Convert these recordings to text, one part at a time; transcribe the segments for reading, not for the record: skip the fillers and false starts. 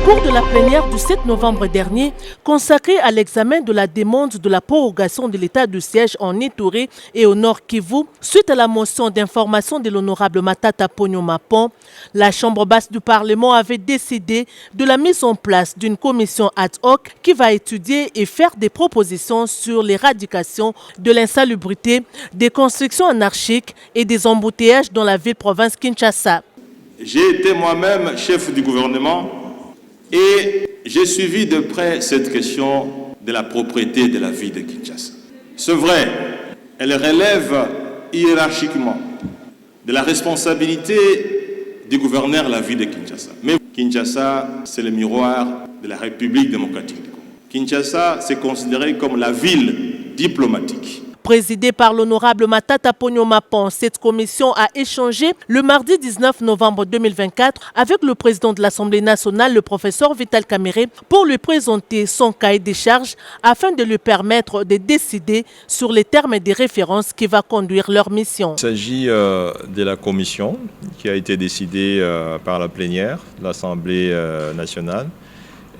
cours de la plénière du 7 novembre dernier, consacrée à l'examen de la demande de la prorogation de l'état de siège en Ituri et au Nord Kivu, suite à la motion d'information de l'honorable Matata Ponyo Mapon, la Chambre basse du Parlement avait décidé de la mise en place d'une commission ad hoc qui va étudier et faire des propositions sur l'éradication de l'insalubrité, des constructions anarchiques et des embouteillages dans la ville-province Kinshasa. J'ai été moi-même chef du gouvernement et j'ai suivi de près cette question de la propriété de la ville de Kinshasa. C'est vrai, elle relève hiérarchiquement de la responsabilité du gouverneur de la ville de Kinshasa. Mais Kinshasa, c'est le miroir de la République démocratique du Congo. Kinshasa, c'est considéré comme la ville diplomatique. Présidée par l'honorable Matata Ponyo Mapon, cette commission a échangé le mardi 19 novembre 2024 avec le président de l'Assemblée nationale, le professeur Vital Kamerhe, pour lui présenter son cahier des charges afin de lui permettre de décider sur les termes et des références qui va conduire leur mission. Il s'agit de la commission qui a été décidée par la plénière de l'Assemblée nationale,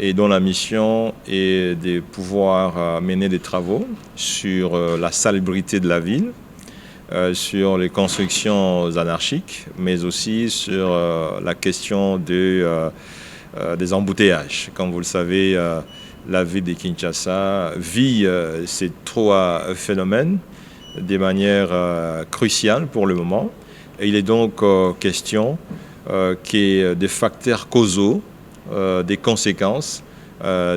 et dont la mission est de pouvoir mener des travaux sur la salubrité de la ville, sur les constructions anarchiques, mais aussi sur la question des embouteillages. Comme vous le savez, la ville de Kinshasa vit ces trois phénomènes de manière cruciale pour le moment. Et il est donc question qu'il y ait des facteurs causaux, des conséquences,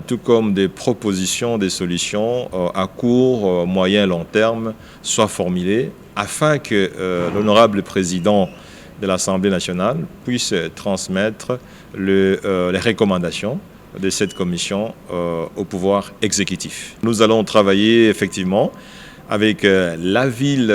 tout comme des propositions, des solutions à court, moyen, long terme soient formulées afin que l'honorable président de l'Assemblée nationale puisse transmettre les recommandations de cette commission au pouvoir exécutif. Nous allons travailler effectivement avec la ville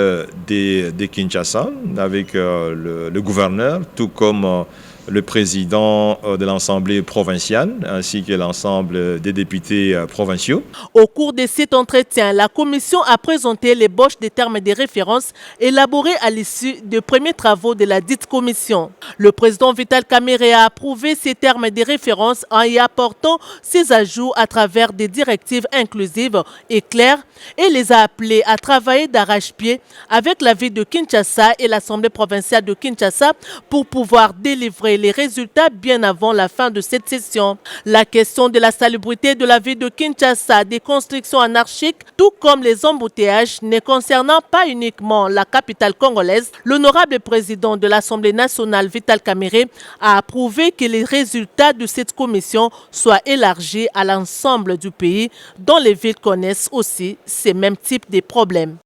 de Kinshasa, avec le gouverneur, tout comme le président de l'Assemblée provinciale ainsi que l'ensemble des députés provinciaux. Au cours de cet entretien, la commission a présenté l'ébauche des termes et des références élaborés à l'issue des premiers travaux de la dite commission. Le président Vital Kamerhe a approuvé ces termes et des références en y apportant ses ajouts à travers des directives inclusives et claires et les a appelés à travailler d'arrache-pied avec la ville de Kinshasa et l'Assemblée provinciale de Kinshasa pour pouvoir délivrer les résultats bien avant la fin de cette session. La question de la salubrité de la ville de Kinshasa, des constructions anarchiques, tout comme les embouteillages, ne concernant pas uniquement la capitale congolaise, l'honorable président de l'Assemblée nationale, Vital Kamerhe, a approuvé que les résultats de cette commission soient élargis à l'ensemble du pays, dont les villes connaissent aussi ces mêmes types de problèmes.